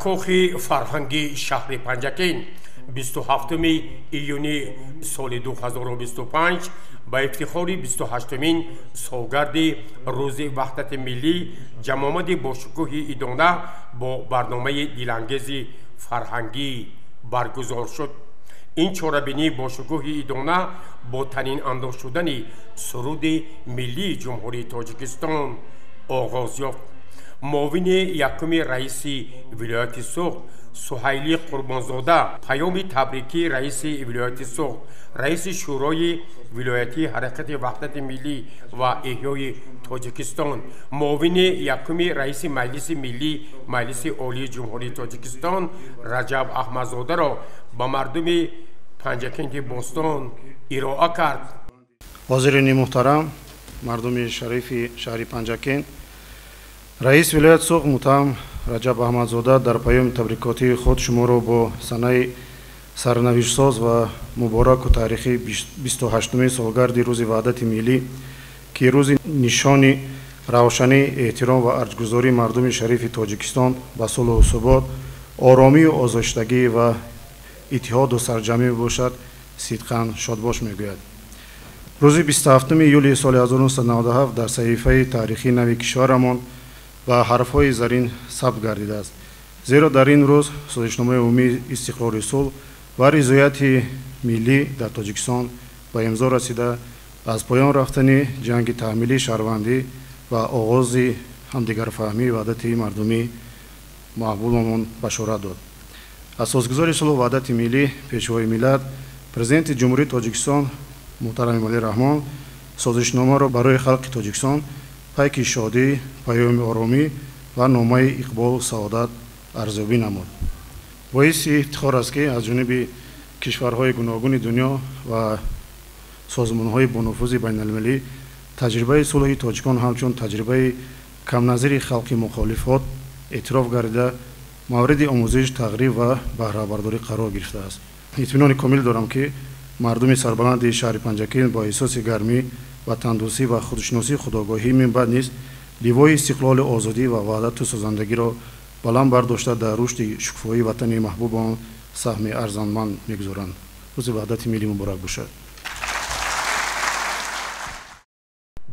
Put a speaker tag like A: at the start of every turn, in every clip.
A: کاخ فرهنگی شهر پنجکین 27 ایونی سال 2025 با افتخار 28مین سالگرد روز وحدت ملی جمع آمد با شکوه ایدانه با برنامه دلانگیز فرهنگی برگزار شد. این چهاربینی با شکوه ایدانه با تنین انداز شدن سرود ملی جمهوری تاجیکستان آغاز یافت. معاون یکم رئیس ولایت سوخت سهیلی قربانزاده پیام تبریکی رئیس ولایت سوخت، رئیس شورای ولایتی حرکت وحدت ملی و احیای تاجیکستان، معاون یکم رئیس مجلس ملی مجلس عالی جمهوری تاجیکستان رجب احمدزاده را با مردم پنجکین بوستان ارائه کرد.
B: حاضرین محترم، مردم شریف شهر پنجکین، رئیس ولایت سوخت متهم رجب احمدزاده در پیام تبریکاتی خود شما را با سنه سرنوشت‌ساز و مبارک و تاریخی 28مین سالگرد روز وحدت ملی که روز نشان روشنی احترام و ارزش‌گذاری مردم شریف تاجیکستان به صلح و ثبات، آرامی و آزادگی و اتحاد و سرجمعی باشد، صدقاً شادباش میگوید. روز 27 یولی سال 1997 در صحیفه تاریخی نوی کشورمان و حرفهای زرین ثبت گردیده است، زیرا در این روز سازشنامه عمومی استقرار صلح و رضایت ملی در تاجیکستان به امضا رسیده از پایان رفتن جنگ تحمیلی شهروندی و آغاز همدیگرفهمی وحدت مردمی محبوبمان بشارت داد. اساسگزار صلح و وحدت ملی پیشوای ملت پرزیدنت جمهوری تاجیکستان محترم امامعلی رحمان سازشنامه را برای خلق تاجیکستان پیک شادی، پیام آرامی و نامه اقبال و سعادت ارزیابی نمود. باعث افتخار است که از جانب کشورهای گوناگون دنیا و سازمانهای با نفوذ بین المللی تجربه صلح تاجیکان همچون تجربه کم نظیر خلق مخالفات اعتراف گردیده مورد آموزش، تقریب و بهره برداری قرار گرفته است. اطمینان کامل دارم که مردم سربلند شهر پنجکین با احساس گرمی و تندرستی و خودشناسی خودآگاهی من بعد نیز لیوای استقلال، آزادی و وحدت و سازندگی را بلند برداشته در رشد شکوفایی وطن محبوب آن سهم ارزشمند می‌گذارند. روز وحدت ملی مبارک باشد.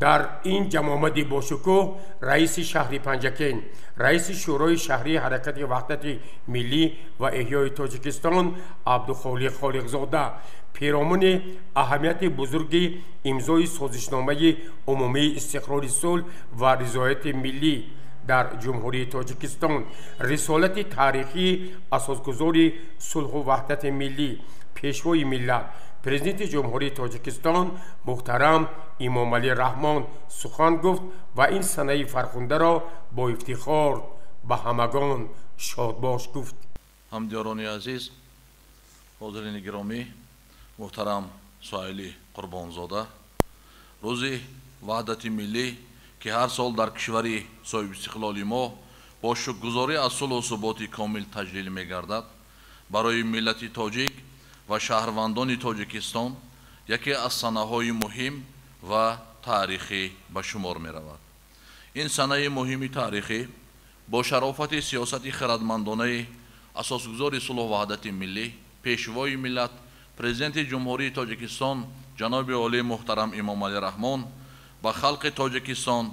A: در این جمع آمد با شکوه رئیس شهر پنجکین، رئیس شورای شهری حرکت وحدت ملی و احیای تاجیکستان عبدالخالق خالقزاده پیرامون اهمیت بزرگ امضای سازشنامه عمومی استقرار صلح و رضایت ملی در جمهوری تاجیکستان، رسالت تاریخی اساسگزار صلح و وحدت ملی پیشوای ملت پرزیدنت جمهوری تاجیکستان محترم امامعلی رحمان سخن گفت و این سنه فرخنده را با افتخار به همگان شادباش گفت.
C: همدیاران عزیز، حاضرین گرامی، محترم سهیلی قربانزاده، روز وحدت ملی که هر سال در کشوری صاحب استقلال ما با شکرگزاری از صلح و ثبات کامل تجلیل می‌گردد، برای ملت تاجیک و شهروندان تاجیکستان یکی از سنه‌های مهم و تاریخی به شمار می‌رود. این سنه مهم تاریخی با شرافت سیاست خردمندانه اساسگزار صلح و وحدت ملی پیشوای ملت پرزیدنت جمهوری تاجیکستان جناب عالی محترم امامعلی رحمان به خلق تاجیکستان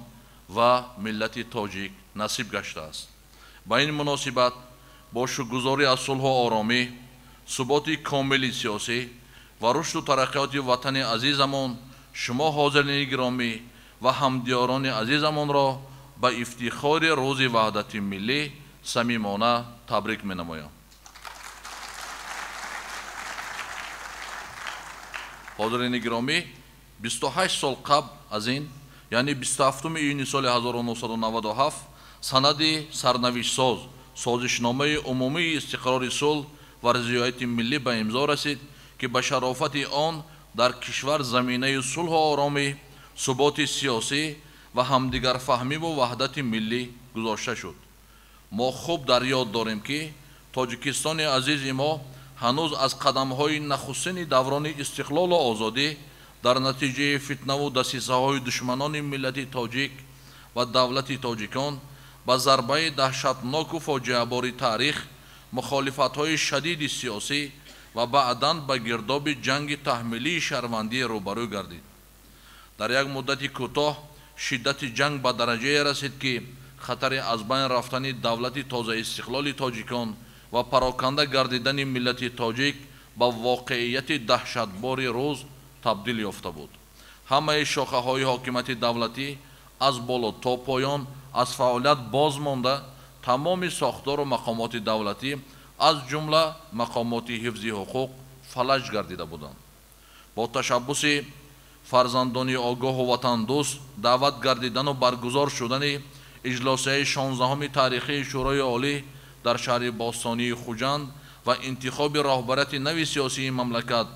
C: و ملت تاجیک نصیب گشته است. با این مناسبت با شکرگزاری از صلح و آرامی، ثبات کامل سیاسی و رشد و ترقیات وطن عزیزمان شما حاضرین گرامی و همدیاران عزیزمان را به افتخار روز وحدت ملی صمیمانه تبریک می‌نمایم. حاضرین گرامی، 28 سال قبل از این یعنی 27 ایونی سال 1997 سند سرنوشت‌ساز سازشنامه عمومی استقرار صلح و رضایت ملی به امضا رسید که به شرافت آن در کشور زمینه صلح و آرامی، ثبات سیاسی و همدیگر فهمی و وحدت ملی گذاشته شد. ما خوب در یاد داریم که تاجیکستان عزیز ما هنوز از قدم‌های نخستین دوران استقلال و آزادی در نتیجه فتنه و دسیسه‌های دشمنان ملت تاجیک و دولت تاجیکان ба зарбаи даҳшатноку фоҷиабори таърих, мухолифатҳои шадиди сиёсӣ ва баъдан ба гирдоби ҷанги таҳмилии шаҳрвандӣ рӯбарӯ гардид. дар як муддати кӯтоҳ шиддати ҷанг ба дараҷае расид, ки хатари аз байн рафтани давлати тозаистиқлоли тоҷикон ва пароканда гардидани миллати тоҷик ба воқеияти даҳшатбори рӯз табдил ёфта буд. ҳамаи шохаҳои ҳокимияти давлатӣ аз боло то поён аз фаъолият боз монда, тамоми сохтору мақомоти давлатӣ аз ҷумла мақомоти ҳифзи ҳуқуқ фалаҷ гардида буданд. бо ташаббуси фарзандони огоҳу ватандӯст даъват гардидану баргузор шудани иҷлосияи 16-уми таърихии шӯрои олӣ дар шаҳри бостонии хуҷанд ва интихоби роҳбарияти нави сиёсии мамлакат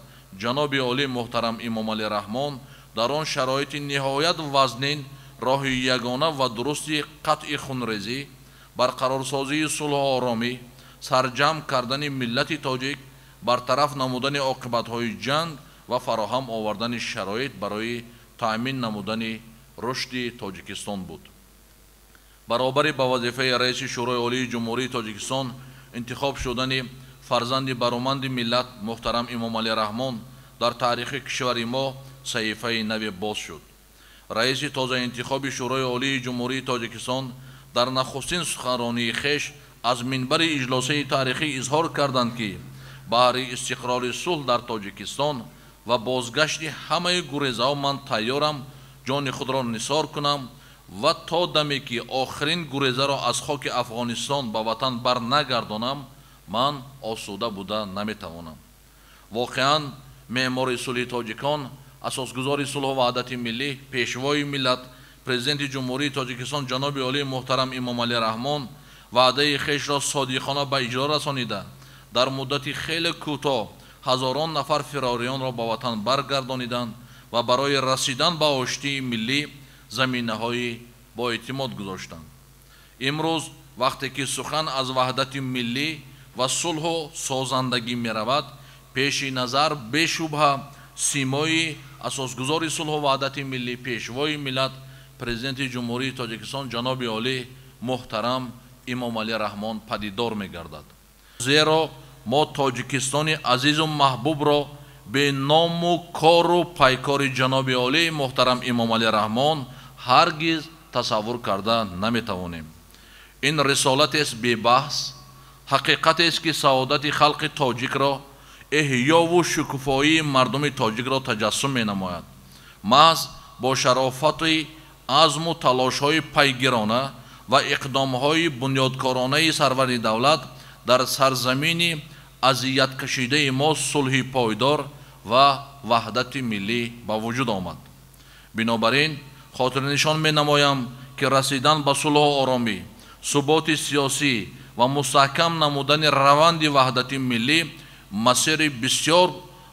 C: ҷаноби олӣ муҳтарам имомалӣ раҳмон дар он шароити ниҳоят вазнин роҳи ягона ва дурусти қатъи хунрезӣ, барқарорсозии сулҳу оромӣ, сарҷамъ кардани миллати тоҷик, бартараф намудани оқибатҳои ҷанг ва фароҳам овардани шароит барои таъмин намудани рушди Тоҷикистон буд. баробари ба вазифаи раиси шӯрои олии ҷумҳурии Тоҷикистон интихоб шудани фарзанди бароманди миллат муҳтарам Имомалӣ Раҳмон дар таърихи кишвари мо саҳифаи нави боз шуд. раиси тозаинтихоби шӯрои олии ҷумҳурии Тоҷикистон дар нахустин суханронии хеш аз минбари иҷлосаи таърихӣ изҳор карданд, ки баҳри истиқрори сулҳ дар Тоҷикистон ва бозгашти ҳамаи гурезаҳо ман тайёрам ҷони худро нисор кунам ва то даме ки охирин гурезаро аз хоки Афғонистон ба ватан бар нагардонам, ман осуда буда наметавонам. воқеан меъмори сулҳи тоҷикон, асосгузори сулҳу ваҳдати миллӣ, пешвои миллат, президенти ҷумҳурии Тоҷикистон ҷаноби олии муҳтарам Имомалӣ Раҳмон ваъдаи хешро содиқона ба иҷро расонида, дар муддати хеле кӯтоҳ ҳазорон нафар фирориёнро ба ватан баргардониданд ва барои расидан ба оштии миллӣ заминаҳои боэътимод гузоштанд. имрӯз вақте ки сухан аз ваҳдати миллӣ ва сулҳу созандагӣ меравад, пеши назар бешубҳа симои асосгузори сулҳу ваҳдати миллӣ, пешвои миллат, президенти ҷумҳурии Тоҷикистон ҷаноби олӣ муҳтарам Имомалӣ Раҳмон падидор мегардад. зеро мо Тоҷикистони азизу маҳбубро бе ному кору пайкори ҷаноби олии муҳтарам Имомалӣ Раҳмон ҳаргиз тасаввур карда наметавонем. ин рисолатест бебаҳс, ҳақиқатест ки саодати халқи тоҷикро, эҳёву шукуфоии мардуми тоҷикро таҷассум менамояд. маҳз бо шарофати азму талошҳои пайгирона ва иқдомҳои бунёдкоронаи сарвари давлат дар сарзамини азияткашидаи мо сулҳи пойдор ва ваҳдати миллӣ ба вуҷуд омад. бинобар ин хотирнишон менамоям ки расидан ба сулҳу оромӣ, суботи сиёсӣ ва мустаҳкам намудани раванди ваҳдати миллӣ масири бисёр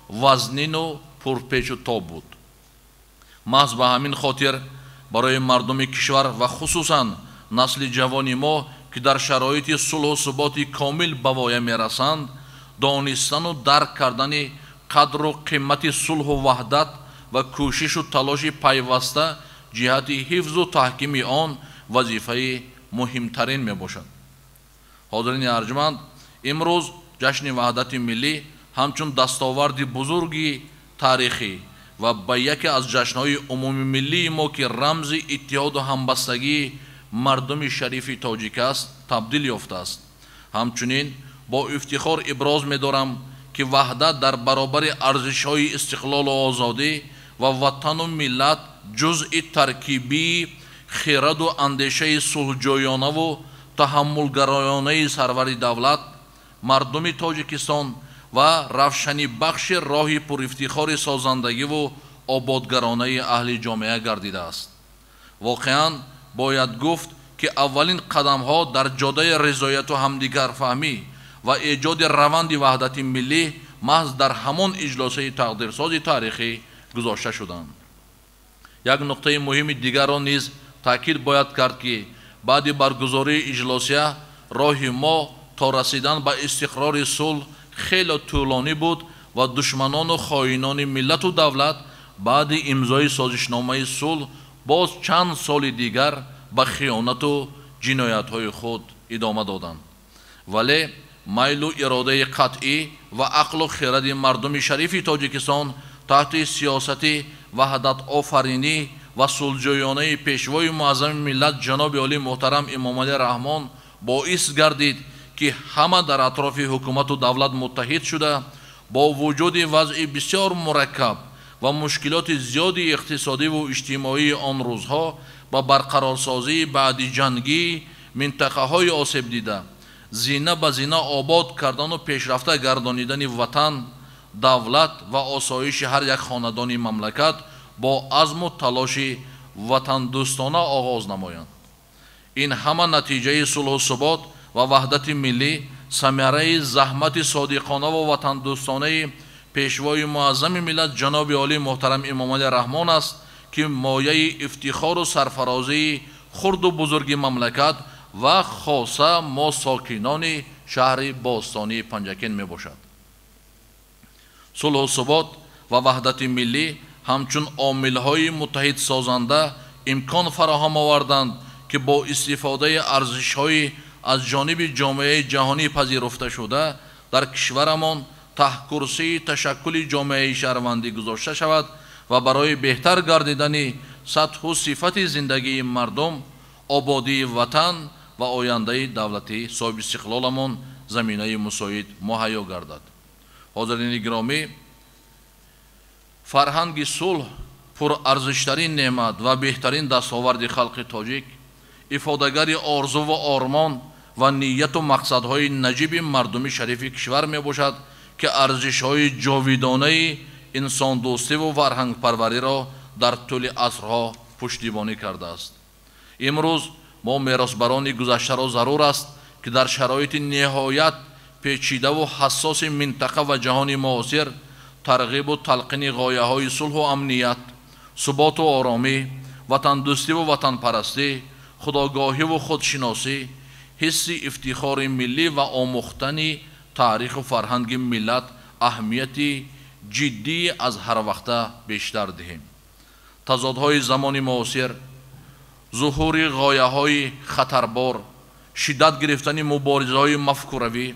C: вазнину пурпечу тоб буд. маҳз ба ҳамин хотир барои мардуми кишвар ва хусусан насли ҷавони мо, ки дар шароити сулҳу суботи комил ба воя мерасанд, донистану дарк кардани қадру қимати сулҳу ваҳдат ва кӯшишу талоши пайваста ҷиҳати ҳифзу таҳкими он вазифаи муҳимтарин мебошад. ҳозирини арҷманд, имрӯз ҷашни ваҳдати миллӣ ҳамчун дастоварди бузурги таърихӣ ва ба яке аз ҷашнҳои умумимиллии мо, ки рамзи иттиҳоду ҳамбастагии мардуми шарифи тоҷик аст, табдил ёфтааст. ҳамчунин бо ифтихор иброз медорам, ки ваҳдат дар баробари арзишҳои истиқлолу озодӣ ва ватану миллат ҷузъи таркибии хираду андешаи сулҳҷӯёнаву таҳаммулгароёнаи сарвари давлат, мардуми Тоҷикистон ва равшанибахши роҳи пурифтихори созандагиву ободгаронаи аҳли ҷомеа гардидааст. воқеан бояд гуфт, ки аввалин қадамҳо дар ҷодаи ризояту ҳамдигарфаҳмӣ ва эҷоди раванди ваҳдати миллӣ маҳз дар ҳамон иҷлосаи тақдирсози таърихӣ гузошта шуданд. як нуқтаи муҳими дигарро низ таъкид бояд кард, ки баъди баргузории иҷлосия роҳи мо то расидан ба истиқрори сулҳ хеле тӯлонӣ буд ва душманону хоинони миллату давлат баъди имзои созишномаи сулҳ боз чанд соли дигар ба хиёнату ҷиноятҳои худ идома доданд. вале майлу иродаи қатъӣ ва ақлу хиради мардуми шарифи тоҷикистон таҳти сиёсати ваҳдатофаринӣ ва сулҳҷӯёнаи пешвои муаззами миллат ҷаноби олии муҳтарам Имомалӣ Раҳмон боис гардид ки ҳама дар атрофи ҳукумату давлат муттаҳид шуда бо вуҷуди вазъи бисёр мураккаб ва мушкилоти зиёди иқтисодиву иҷтимоии он рӯзҳо ба барқарорсозии баъдиҷангии минтақаҳои осебдида зина ба зина обод кардану пешрафта гардонидани ватан, давлат ва осоиши ҳар як хонадони мамлакат бо азму талоши ватандӯстона оғоз намоянд. ин ҳама натиҷаи сулҳу субот ва ваҳдати миллӣ самараи заҳмати содиқонаву ватандӯстонаи пешвои муаззами миллат ҷаноби олии муҳтарам Имомалӣ Раҳмон аст ки мояи ифтихору сарфарозии хурду бузурги мамлакат ва хоса мо сокинони шаҳри бостонии Панҷакен мебошад. сулҳу субот ва ваҳдати миллӣ ҳамчун омилҳои муттаҳидсозанда имкон фароҳам оварданд ки бо истифодаи арзишҳои аз ҷониби ҷомеаи ҷаҳонӣ пазируфташуда дар кишварамон таҳкурсии ташаккули ҷомеаи шаҳрвандӣ гузошта шавад ва барои беҳтар гардидани сатҳу сифати зиндагии мардум, ободии ватан ва ояндаи давлати соҳибистиқлоламон заминаи мусоид муҳайё гардад. ҳозирини гиромӣ, фарҳанги сулҳ пурарзиштарин неъмат ва беҳтарин дастоварди халқи тоҷик, ифодагари орзуву ормон ва нияту мақсадҳои наҷиби мардуми шарифи кишвар мебошад ки арзишҳои ҷовидонаи инсондӯстиву фарҳангпарвариро дар тӯли асрҳо пуштибонӣ кардааст. имрӯз мо меросбарони гузаштаро зарур аст ки дар шароити ниҳоят печидаву ҳассоси минтақа ва ҷаҳони муосир тарғибу талқини ғояҳои сулҳу амният, суботу оромӣ, ватандӯстиву ватанпарастӣ, худогоҳиву худшиносӣ, ҳисси ифтихори миллӣ ва омӯхтани таъриху фарҳанги миллат аҳамияти ҷиддӣ аз ҳарвақта бештар диҳем. тазодҳои замони муосир, зуҳури ғояҳои хатарбор, шиддат гирифтани муборизаҳои мафкуравӣ,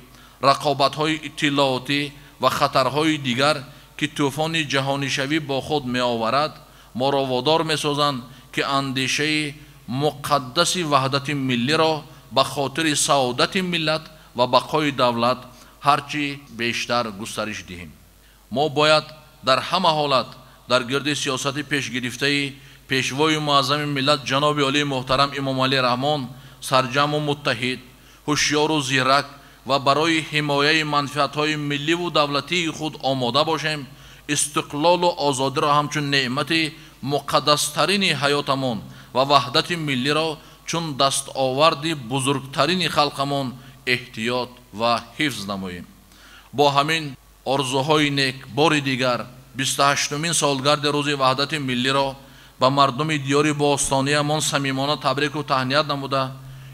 C: рақобатҳои иттилоотӣ ва хатарҳои дигар ки тӯфони ҷаҳонишавӣ бо худ меоварад, моро водор месозанд ки андешаи муқаддаси ваҳдати миллиро ба хотири саодати миллат ва бақои давлат ҳарчи бештар густариш диҳем. мо бояд дар ҳама ҳолат дар гирди сиёсати пешгирифтаи пешвои муаззами миллат ҷаноби олии муҳтарам Имомалӣ Раҳмон сарҷаму муттаҳид, ҳушёру зирак ва барои ҳимояи манфиатҳои милливу давлатии худ омода бошем. истиқлолу озодиро ҳамчун неъмати муқаддастарини ҳаётамон ва ваҳдати миллиро чун дастоварди бузургтарини халқамон эҳтиёт ва ҳифз намоем. бо ҳамин орзуҳои нек бори дигар 28-умин солгарди рӯзи ваҳдати миллиро ба мардуми диёри бостониямон самимона табрику таҳният намуда,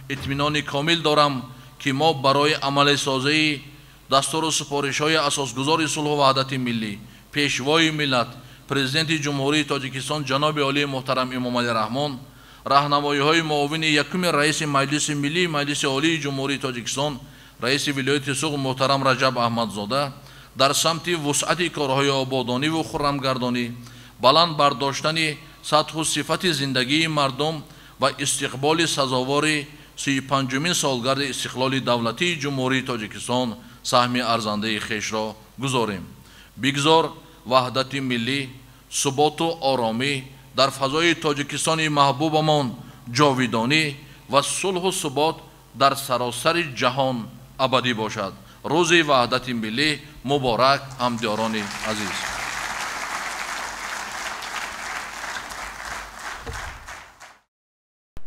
C: итминони комил дорам ки мо барои амалисозии дастуру супоришҳои асосгузори сулҳу ваҳдати миллӣ, пешвои миллат, президенти ҷумҳурии Тоҷикистон ҷаноби олии муҳтарам Имомалӣ Раҳмон, раҳнамоиҳои муовини якуми раиси Маҷлиси Миллии Маҷлиси Олии Ҷумҳурии Тоҷикистон, раиси вилояти Суғд муҳтарам Раҷаб Аҳмадзода, дар самти вусъати корҳои ободониву хуррамгардонӣ, баланд бардоштани сатҳу сифати зиндагии мардум ва истиқболи сазовори 35-умин солгарди истиқлоли давлатии Ҷумҳурии Тоҷикистон саҳми арзандаи хешро гузорем. бигзор ваҳдати миллӣ, суботу оромӣ дар фазои Тоҷикистони маҳбубамон ҷовидонӣ ва сулҳу субот дар саросари ҷаҳон абадӣ бошад. рӯзи ваҳдати миллӣ муборак, ҳамдиёрони азиз.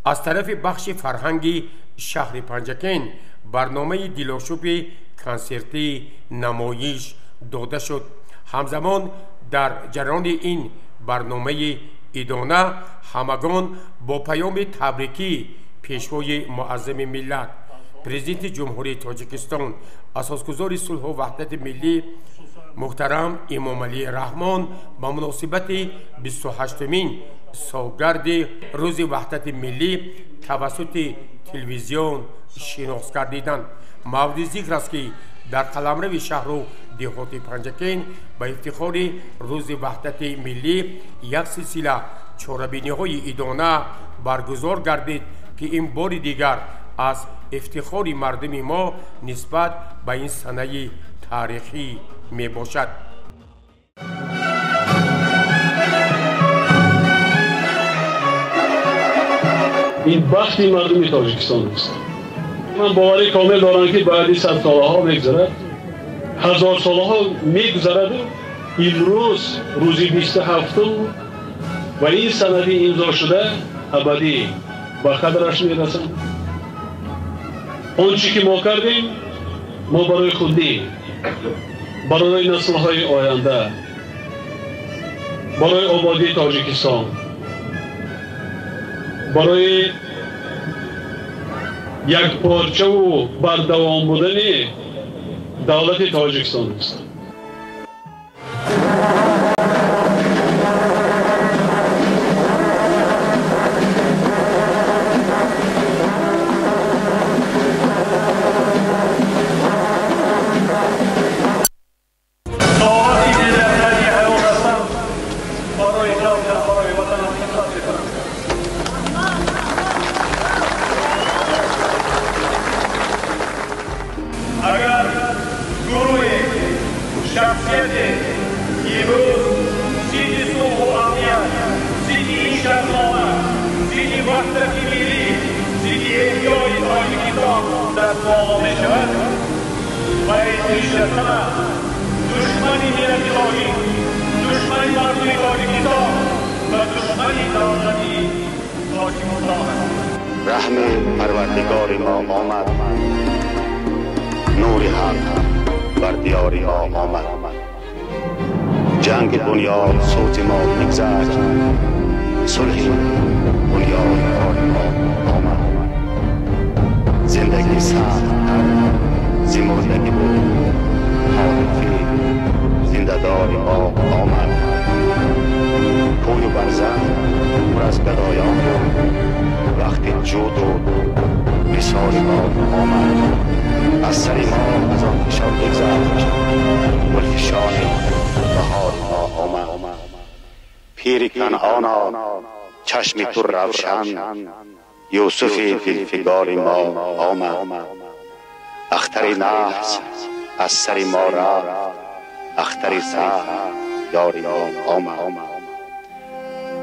A: аз тарафи бахши фарҳанги шаҳри Панҷакен барномаи дилошӯби консертӣ намоиш дода шуд. ҳамзамон дар ҷараёни ин барномаи идона ҳамагон бо паёми табрикӣ пешвои муаззами миллат, президенти ҷумҳурии Тоҷикистон, асосгузори сулҳу ваҳдати миллӣ муҳтарам Имомалӣ Раҳмон ба муносибати 28-умин سالگرد روز وحدت ملی توسط تلویزیون شناخت گردیدند. مورد ذکر است که در قلمرو شهر و دهات پنجکین با افتخار روز وحدت ملی یک سلسله چهاربینی‌های ایدانه برگزار گردید که این بار دیگر از افتخار مردم ما نسبت به این سنه تاریخی می باشد.
D: این بختی مردم تاجیکستان است. من باوری کامل دارم که بعد 100 سالها میگذرد، 1000 سالها میگذرد. امروز روزی 27 و این سندی امضا شده ابدی به قدرش میرسند. آنچه که ما کردیم ما برای خودی، برای نسل‌های آینده، برای آبادی تاجیکستان، برای یک پارچه و بردوام بودن دولت تاجیکستان است.
E: اگر گروه شخصیت امروز ضد صلح و امنیت، ضد این شهرنامه، ضد وحدت ملی، ضد احیای تاجیکستان دست بالا میشود و این شخصنه دشمنی ملت تاجیک، دشمنی مردم تاجیکستان و دشمنی دولتی تاجیکستان است.
F: رحم پروردگار ما آمد، نور حق بر دیار ما آمد. جنگ بنیاد صوت ما بگذشت، صلح بنیاد ما آمد. زندگی سخت ز مردگی بود، حالفی زنده‌دار ما آمد. کوی و برزن پر از گدایان وقتی جود و مثال ما آمد. از سر ما از آن فشار بگذشت، گلفشان بهار ما آمد. پیر کنعانا چشم تو روشن، یوسف فیلفگار ما آمد. اختر نحس از سر ما رفت، اختر سخت یار ما آمد.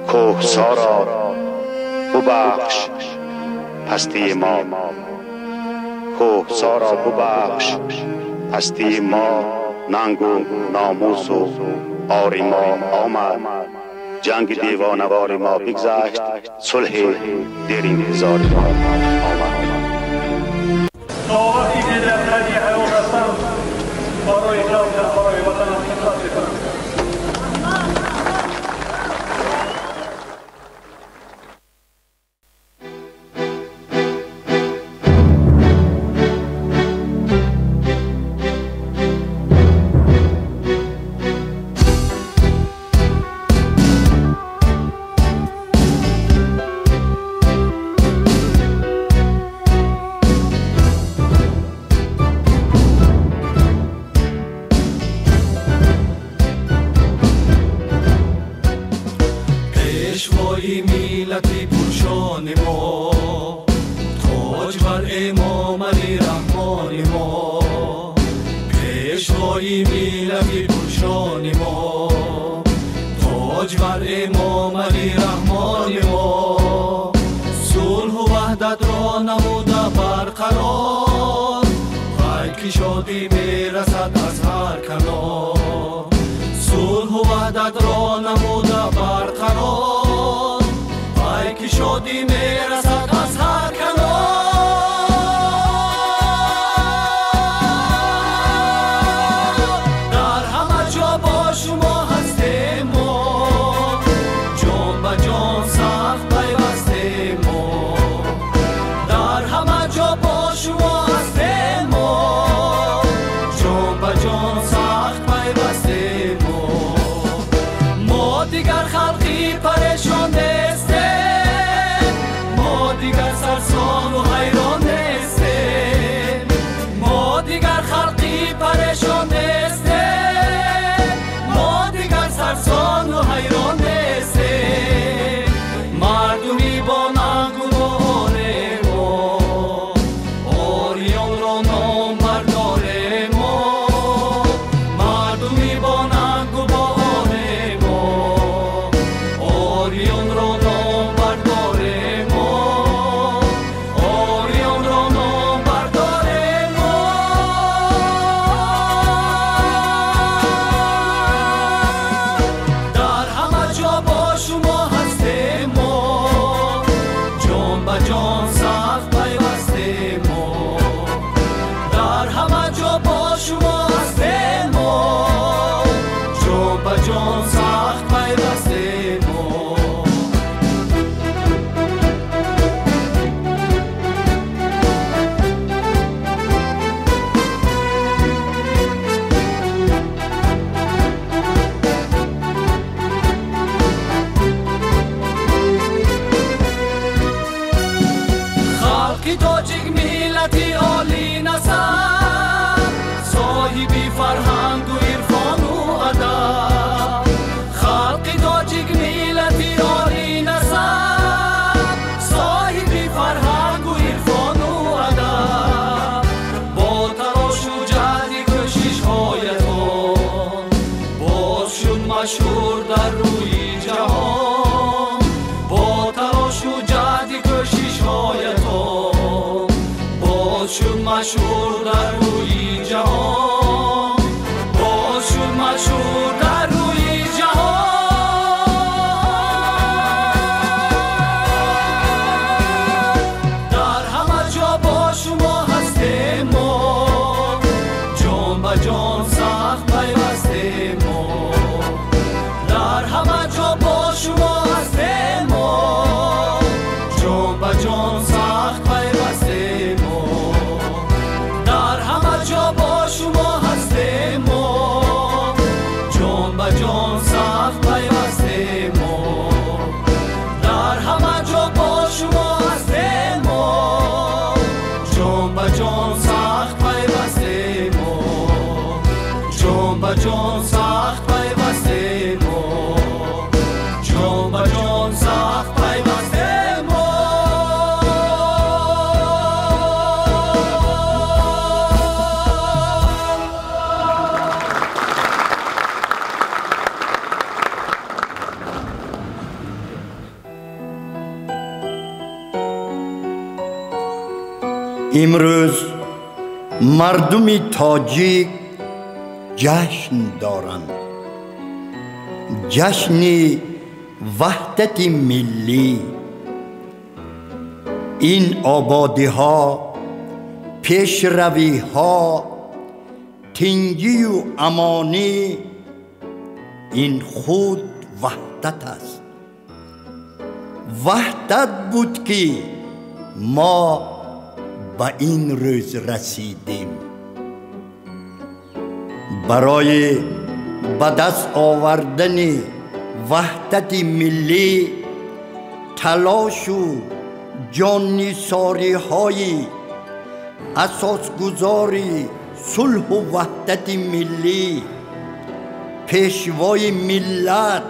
F: کوهسارا ببخش پستی ما، کوهسارا ببخش پستی ما. ننگ و ناموس و آر ما آمد. جنگ دیوانوار ما بگذشت، صلح دیر انتظار ما آمد.
E: دعواتی که در هدی حیات هستند برای دولت، برای وطن خدمت می‌کنند.
G: پیشوای میلتی پرشان ما، تاج بر امام علی رحمان ما. پیشوای میلتی پرشان ما، تاج بر امام علی رحمان ما. صلح و وحدت را نموده برقرار، خلق شادی میرسد از هر کنار. صلح و وحدت را نموده برقرار، که شادی میرسد از هر کنار. در همه جا با شما هستیم ما، جان به جان سخت پیوستیم ما. در همه جا با شما هستیم ما، جان به جان سخت پیوستیم ما. ما دیگر خلقی پریشان وقتی پریشان نیستیم ما دیگر سرسان و حیران نیستیم مردمی با ننگ و بار ما آریان را نام برداریم ما مردمی با ننگ و بار ما آریان را نام برداریم ما آریان را نام برداریم ما در همه جا با شما هستیم ما جان به جان سخت پیوستیم ما در همه جا با شما هستیم ما جان به جان سخت پیوستیم ما خلقی تاجیک ملتی عالی نسب صاحبی فرهنگ و عرفان و ادب خلقی تاجیک ملتی عالی نسب صاحبی فرهنگ و عرفان و ادب با تلاش و جهد کوشش هایتان باز شد مشهور در روی جهان با تلاش و جهد کوشش هایتان باز شد مشهور در روی جهان باز شد مشهور در روی جهان در همه جا با شما هستیم ما جان به جان سخت پیوستیم ما در همه جا با شما هستیم ما جان به جان سخت پیوستیم ما در همه جا با شما هستیم ما جان به جان سخت پیوستیم ما در همه جا با شما هستیم ما جان به جان سخت پیوستیم ما جان به جان سخت پیوستیم ما جان به جان سخت پیوستیم ما
H: امروز مردم تاجیک جشن دارند جشن وحدت ملی این آبادی ها پیشروی ها تنگی و امانی این خود وحدت است وحدت بود که ما به این روز رسیدیم برای به دست آوردن وحدت ملی تلاش و جان‌نثاری های اساسگذار صلح و وحدت ملی پیشوای ملت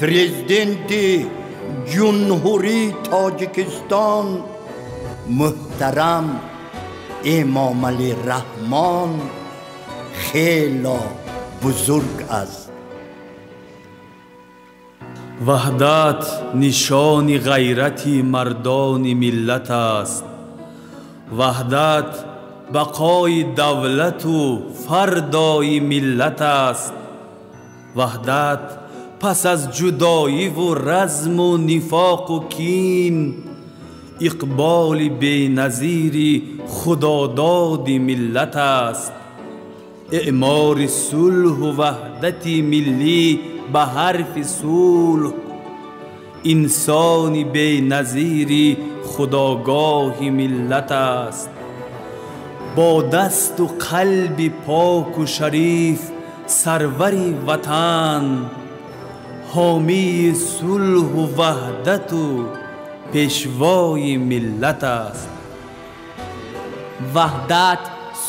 H: پرزیدنت جمهوری تاجیکستان محترم امام علی رحمان خیلی بزرگ است
I: وحدت نشان غیرت مردان ملت است وحدت بقای دولت و فردای ملت است وحدت پس از جدایی و رزم و نفاق و کین اقبال بی‌نظیر خداداد ملت است اعمار صلح و وحدت ملی به حرف صلح انسان بی‌نظیر خداگاه ملت است با دست و قلب پاک و شریف سرور وطن حامی صلح و وحدت و پیشوای ملت است
J: وحدت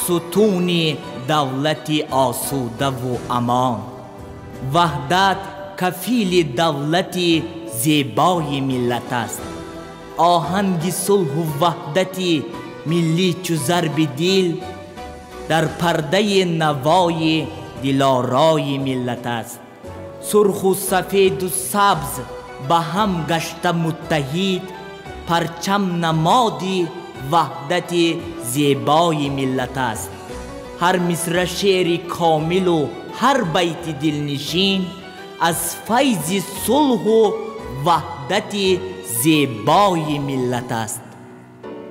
J: ستون دولت آسوده و امان. وحدت کفیل دولت زیبای ملت است. آهنگ صلح و وحدت ملی چو ضرب دل در پرده نوای دلارای ملت است. سرخ و سفید و سبز به هم گشته متحد، پرچم نمادی وحدت زیبای ملت است. هر مصرع شعر کامل و هر بیت دلنشین از فیض صلح و وحدت زیبای ملت است.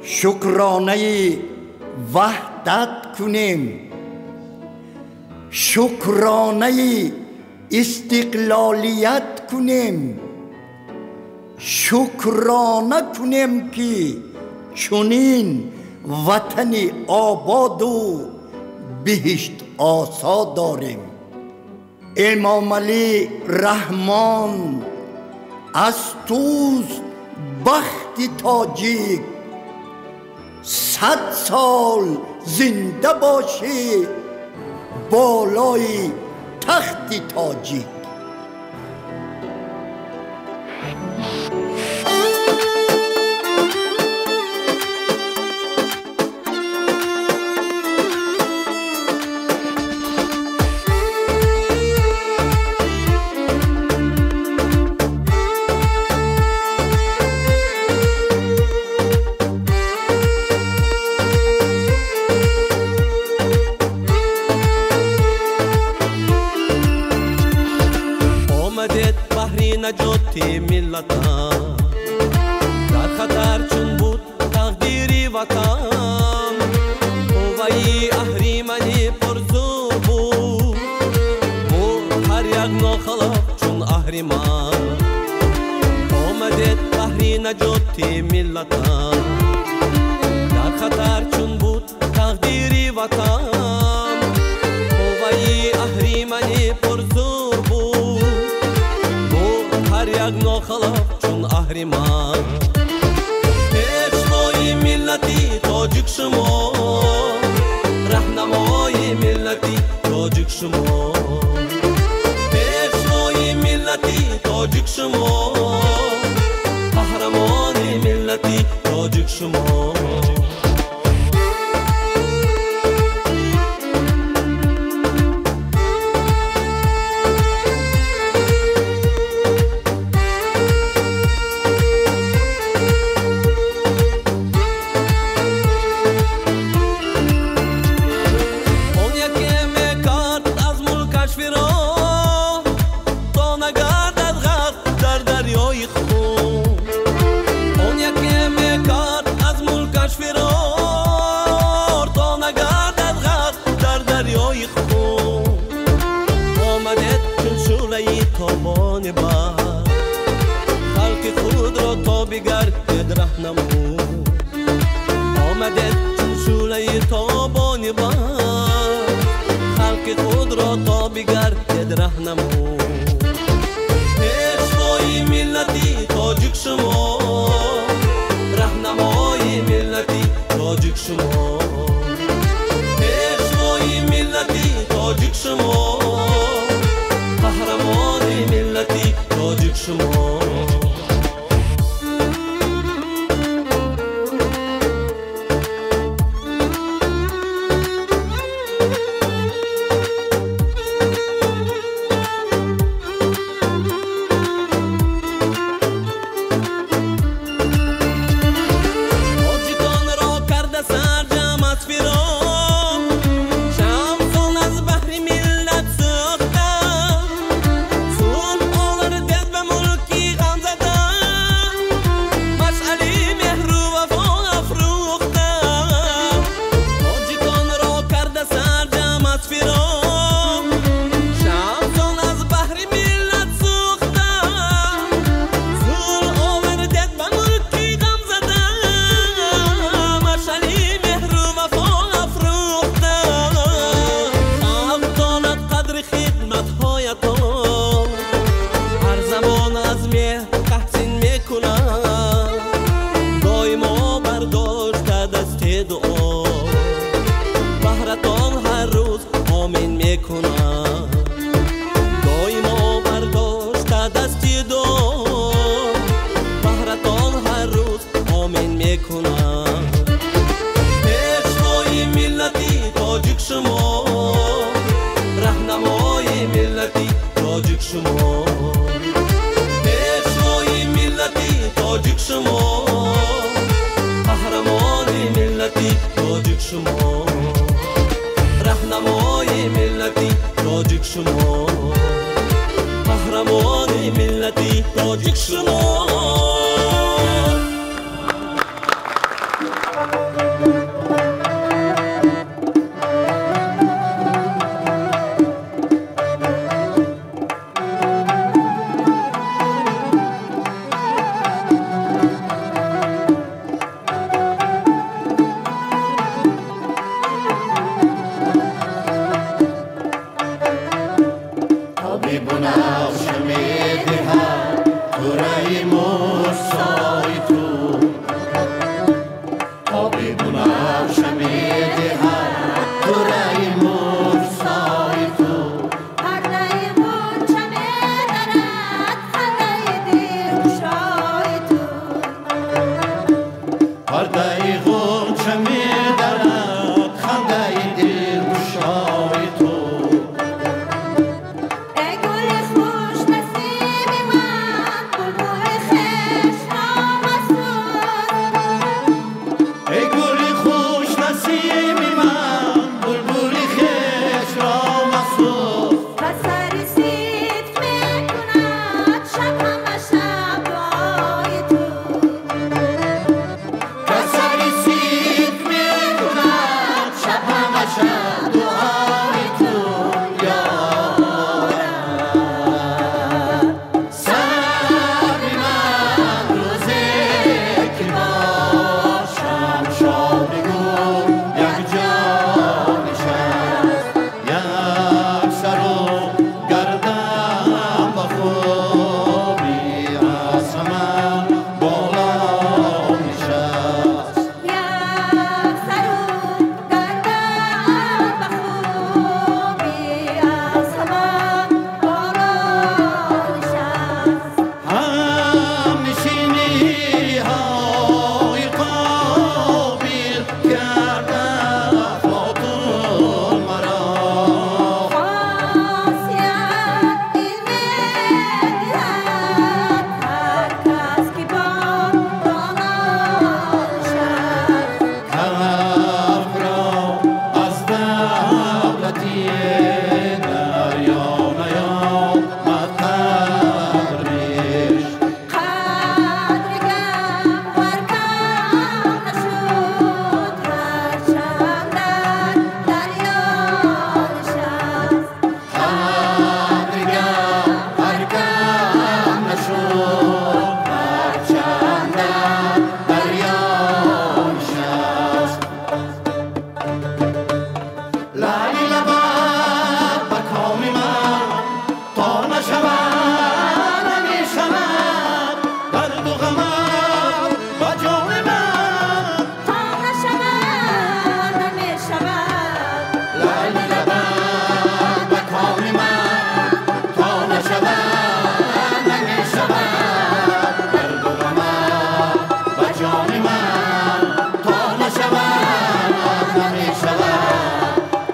H: شکرانه وحدت کنیم، شکرانه استقلالیت کنیم، شکرانه کنیم که چنین وطن آباد و بهشت آسا داریم. امام علی رحمان از توست بخت تاجیک، 100 سال زنده باشی بالای تخت تاجیک.
G: نجاتی ملتم در خطر چون بود تقدیری وطن. قوه‌ی اهریمنی پرزور بود هر یک ناخلاف چون اهریمن. آمدید بحری نجاتی ملتم در خطر چون بود تقدیری وطن. قوه‌ی اهریمنی پرزور بود هر یک ناخلاف چون اهریمن. پیشوای ملتی تاجیک شما، رهنمای ملتی تاجیک شما. پیشوای ملتی تاجیک شما، قهرمان ملتی تاجیک شما. پیشوای ملتی تاجیک شما، رهنمای ملتی تاجیک شما. پیشوای ملتی تاجیک شما، قهرمان ملتی تاجیک شما. قهرمای ملتی تاجیک شما، قهرمان ملتی تاجیک شما.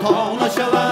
H: تا نشود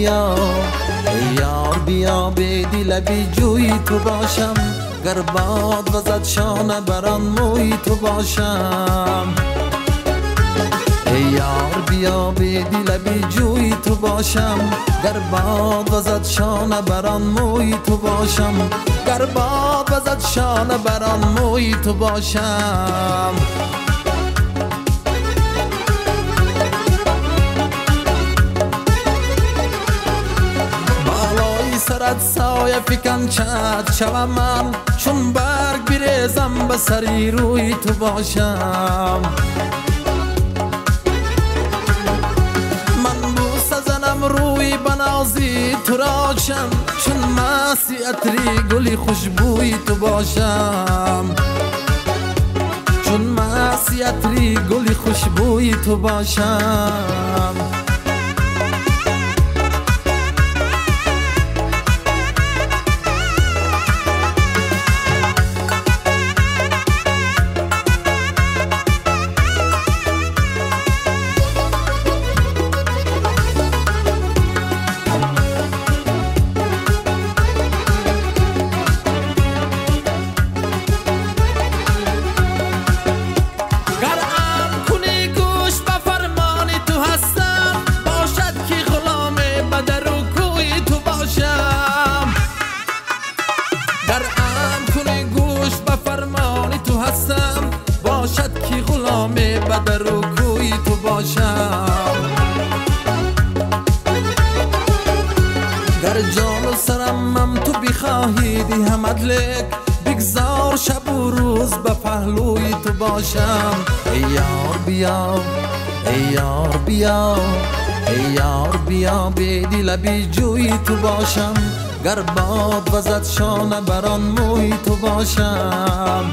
K: بیا ای یار بیا به دل بی جوی تو باشم گر باد وزد شانه بران موی تو باشم ای یار بیا به دل بی جوی تو باشم گر باد وزد شانه بران موی تو باشم گر باد وزد شانه بران موی تو باشم بالای سرت سایه فکن چند شوم من چون برگ بریزم به سری روی تو باشم روی بنازی تو راشم چون ماسی عطری گلی خوشبوی تو باشم چون ماسی عطری گلی خوشبوی تو باشم گر جان و سرمم تو بخواهیدی همدلک بگذار شب و روز به پهلوی تو باشم ای یار بیا ای یار بیا ای یار بیا به دل بی جوی تو باشم گر باد وزد شانه بران موی تو باشم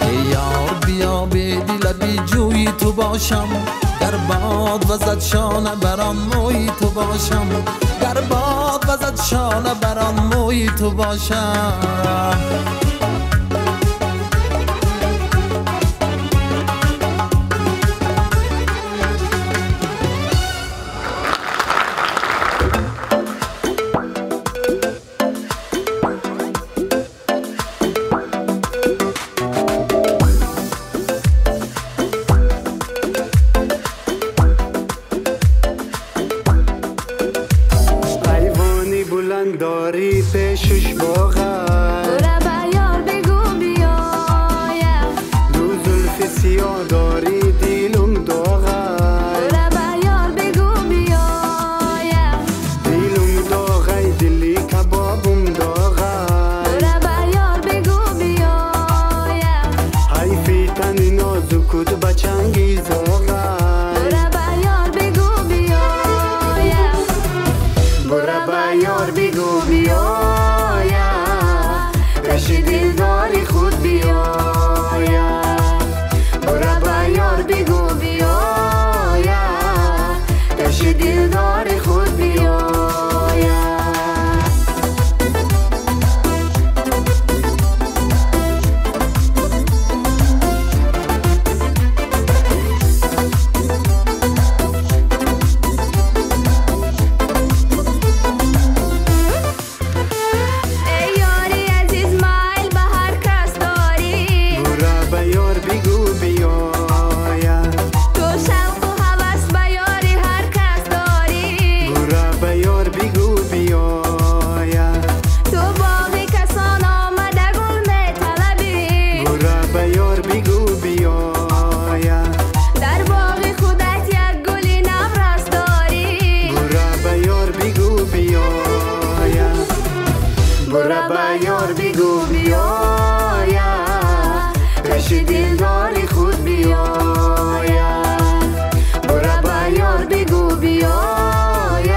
K: ای یار بیا به دل بی جوی تو باشم گر باد وزد شانه بران موی تو باشم گر باد وزد شانه بران موی تو باشم
L: داری پیشش باغر
M: برا بیار بگو بیایم
L: دو زلف سیاه داری دیلم داغر
M: برا بیار بگو بیایم
L: دیلم داغی دلی کبابم داغر
M: برا بیار بگو بیایم
L: حیفی تنی نازکت بچنگی زاغر
M: برا بیار بگو بیایم
L: برا بیار بگو بیایم پیش دلداری خود بیایم برا بیار بگو بیایم پیش دلداری خود بیایم برا بیار بگو بیایم پیش دلداری خود بیایم برا بیار بگو بیایم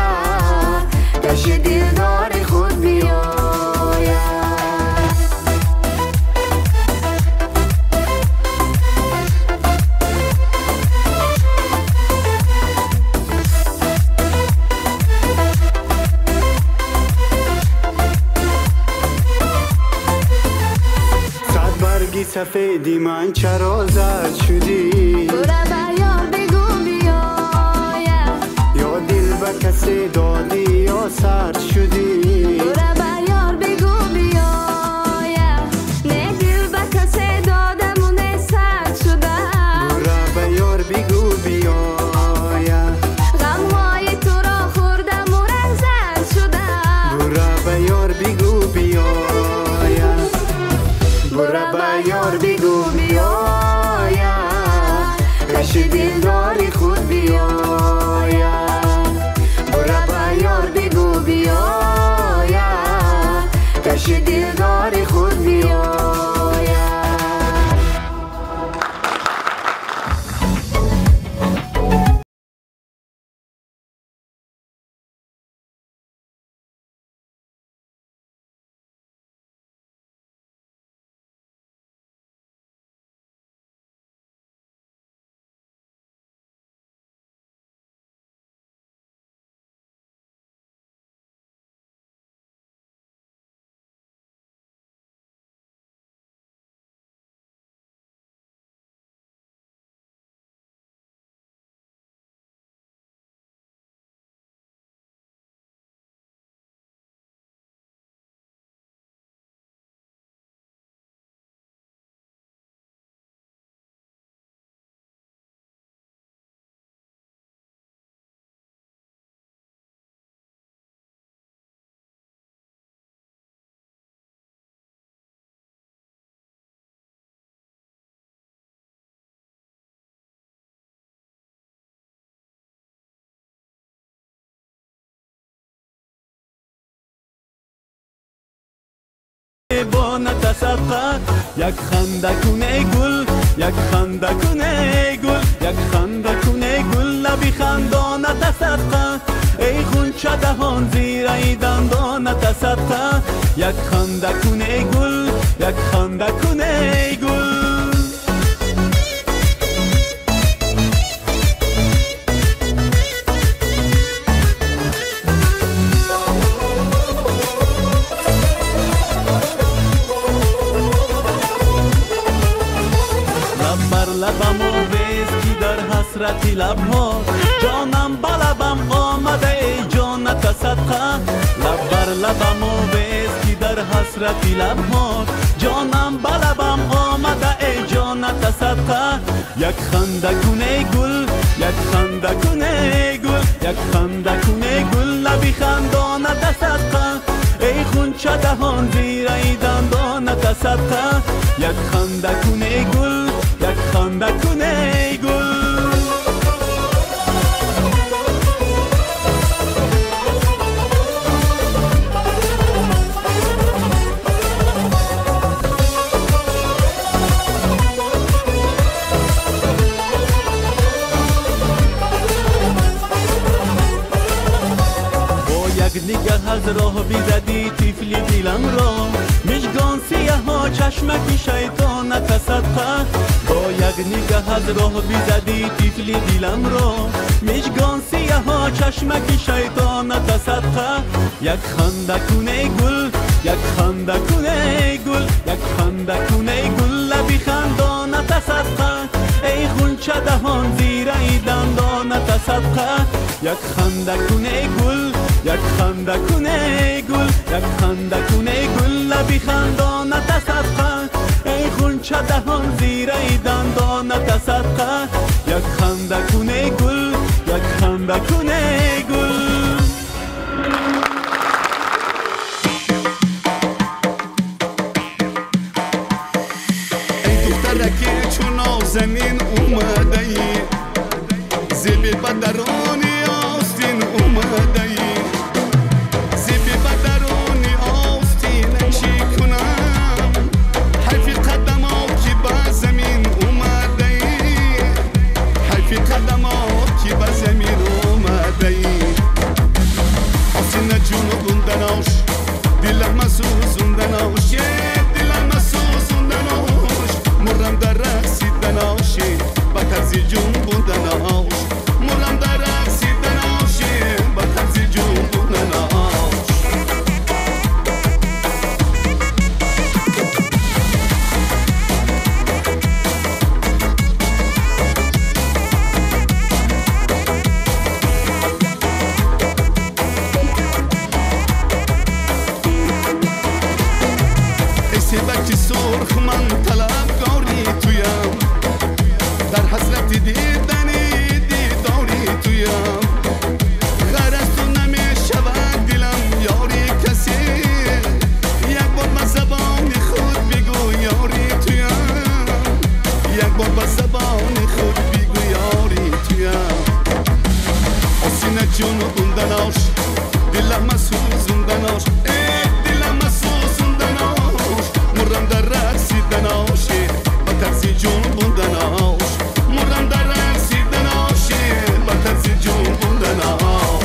L: پیش دلداری خود بیایم سفیدی من چرا زرد شدی
M: برا بیار بگو بیایم
L: یا دل به کسی دادی یا سر شدی
M: برو به یار بگو بیایم نه دل به کسی دادم و نه سرد شدم
L: برو به یار بگو بیایم
M: غمهای تو را خوردم و رنجر شدم
L: برو به یار بگو بیایم برو به یار بگو بیایم کش دلداری خود بیایم برو به یار بگو بیایم کش دلداری خود بیایم
I: با نتصفق یک خنده کنه گل یک خنده کنه گل یک خنده کنه گل لبی خندان تصفق ای خونچه دهان زیر ای دندان تصفق یک خنده کنه گل یک خنده کنه گل لبم و بسکی در حسرتی لبها جانم بلبم آمده ای جانت صدقه لب بر لبم و بسکی در حسرتی لبها جانم بلبم آمده ای جانت صدقه یک خنده کنه گل یک خنده کنه گل یک خنده کنه گل لبی خندانت صدقه ای خونچه دهان زیر ای دندانت صدقه یک خنده کنه گل یک خنده کنه گل نگه از راه بیزدی تیفلی دیلم را میشگان سیه ها چشمکی شیطانت صدقه با یک نگه از راه بیزدی تیفلی دیلم را میشگان سیه ها چشمکی شیطانت صدقه یک خنده کنه گل یک خنده کنه گل یک خنده کنه گل لبی خندانت صدقه ای خونچه دهان زیر ای دندانت صدقه یک خنده کنه گل یک خنده کنه گل یک خنده کنه گل لبی خندانت صدقه ای خونچه دهان زیر ای دندانت صدقه یک خنده کنه گل یک خنده کنه گل
N: ای دخترکی چون نازنین اومده ای زیبی بدرانی آستین اومده ای زیبی بدرانی آستین چی کنم حیفی قدم ها که به زمین اومده ای حیفی قدم ها که به زمین اومده ای آستین جنوبوندناش دلم سوزوندناش دلم سوزوندناش مرم در رقصیدناش با طرز جنبوندناش مرم در چی سرخ من طلبکاری تویم در حسرت دیدنی دیداری تویم غیر از تو نمی شود دلم یاری کسی یک بار به زبان خود بگو یاری تویم یک بار به زبان خود بگو یاری تویم آسینه جون بوندناش دلم سوزوندناش دلم سوزوندناش مرم در رقصیدناش با طرز جون بوندناش مرم در رقصیدناش با طرز جون بوندناش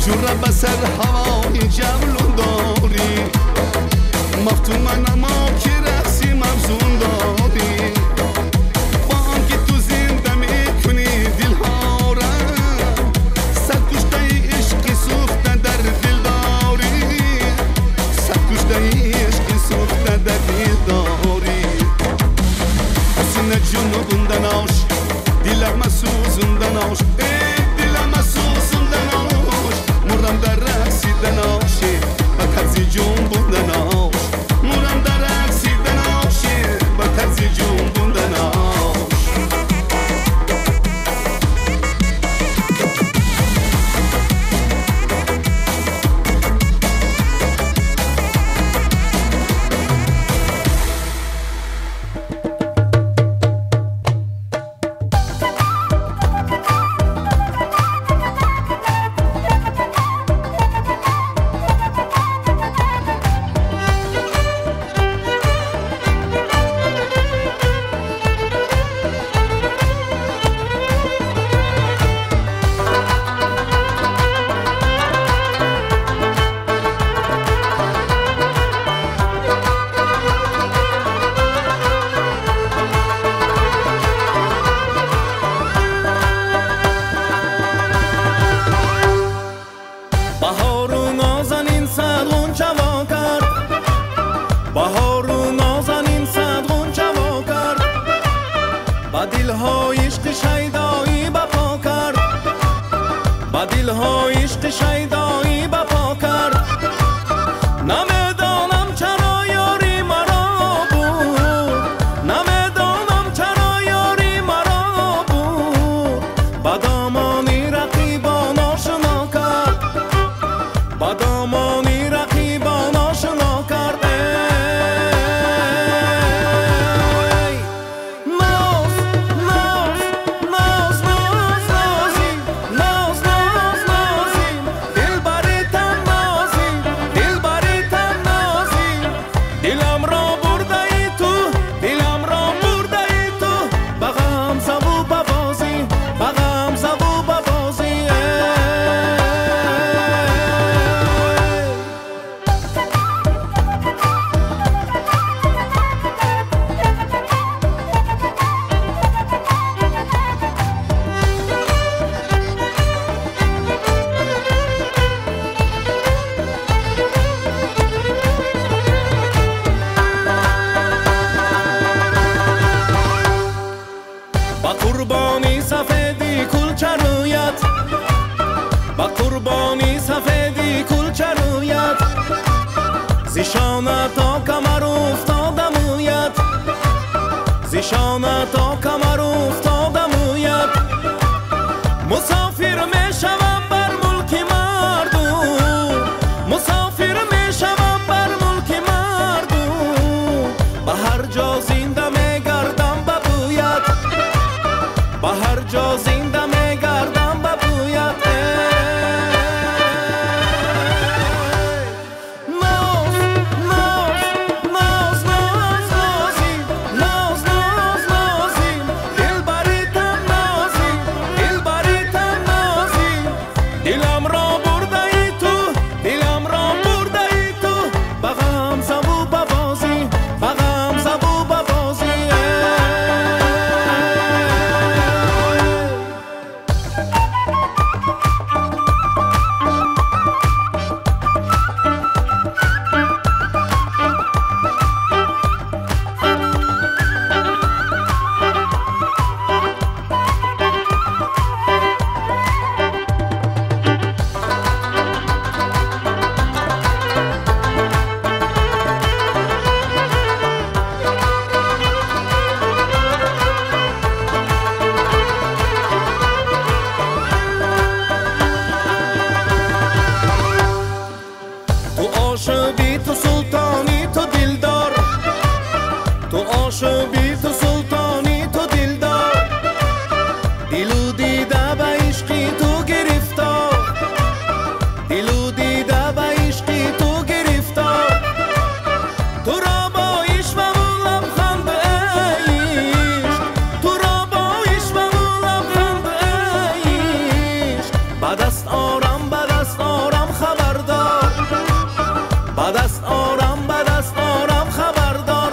N: جورا بسر هوای جبلون داری مفتون من اما که رقصی مبزون داری با هم که تو زنده میکنی دلها را صد کشته عشقی سوخته در دل داری صد کشته عشقی سوخته در دل داری حسین جنوبوندناش دلم سوزوندناش دلم سوزوندناش مرم در رقصیدناش با طرز جون بوندناش مرم در رقصیدناش با طرز جون بوندناش
K: عاشقی تو سلطانی تو دلدار، تو عاشقی تو سلطانی تو دلدار، دلو دیده به عشقی تو گرفتار، دلو دیده به عشقی تو گرفتار، تو را با عشق و لبخند عشق، تو را با عشق و لبخند عشق، به دست آرم خبردار، به دست آرم خبردار.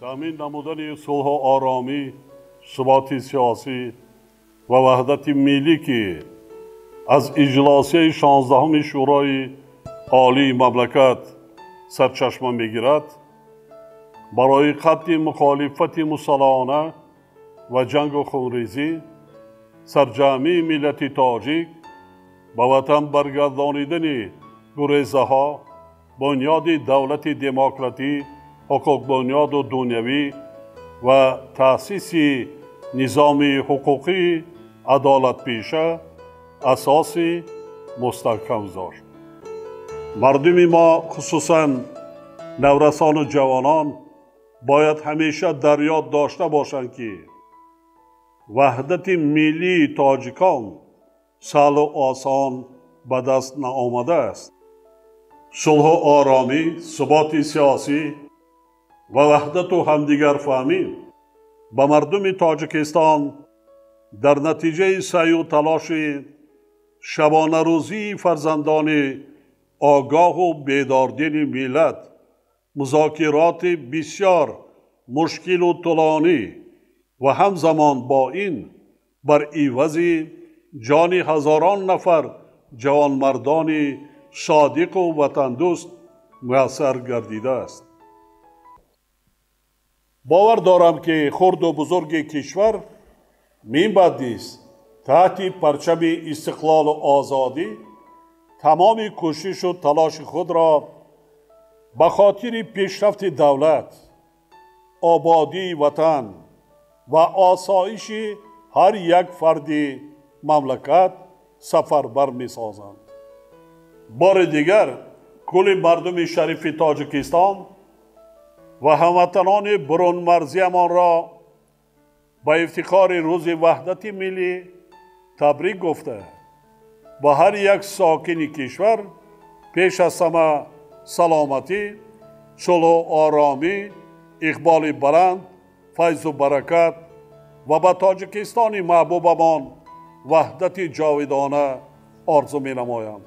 D: تأمین نمودن صلح و آرامی، ثبات سیاسی و وحدت ملی که از اجلاس 16 شورای عالی مملکت سرچشمه میگیرد، برای خط مخالفت مسلحانه و جنگ و خونریزی سرجمعی ملت تاجیک به وطن برگردانیدن گریزه ها، بنیاد دولت دموکراتی، حقوق بنیاد و دنیوی و تأسیس نظام حقوقی عدالت پیشه اساس مستحکم داشت. مردم ما خصوصاً نورسان و جوانان باید همیشه در یاد داشته باشند که وحدت ملی تاجیکان سهل و آسان به دست نآمده است. صلح و آرامی، ثبات سیاسی و وحدت و همدیگر فهمی به مردم تاجیکستان در نتیجه سعی و تلاش شبانه روزی فرزندان آگاه و بیداردل ملت، مذاکرات بسیار مشکل و طولانی و همزمان با این بر عوض جان هزاران نفر جوانمردان صادق و وطن دوست میسر گردیده است. باور دارم که خرد و بزرگ کشور میبایست تحت پرچم استقلال و آزادی تمام کوشش و تلاش خود را به خاطر پیشرفت دولت، آبادی وطن و آسایش هر یک فرد مملکت سفربر می‌سازند. بار دیگر کل مردم شریف تاجیکستان و هموطنان برون مرزیمان را با افتخار روز وحدت ملی تبریک گفته با هر یک ساکن کشور پیش از همه سلامتی، صلح و آرامی، اقبال بلند، فیض و برکت و به تاجیکستان محبوبمان وحدت جاودانه آرزو می نمایم.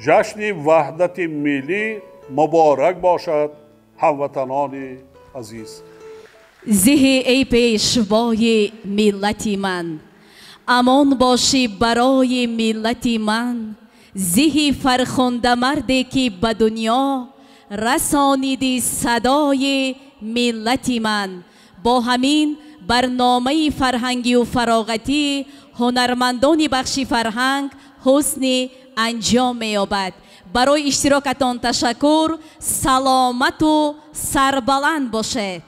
D: جشن وحدت ملی مبارک باشد هموطنان عزیز.
O: زهی ای پیشوای ملتی من، امان باشی برای ملتی من. زهی فرخنده مردی که به دنیا رسانیدی صدای ملتی من. با همین برنامه فرهنگی و فراغتی هنرمندان بخش فرهنگ حسن انجام می‌یابد. برای اشتراکتان تشکر. سلامت و سربلند باشد.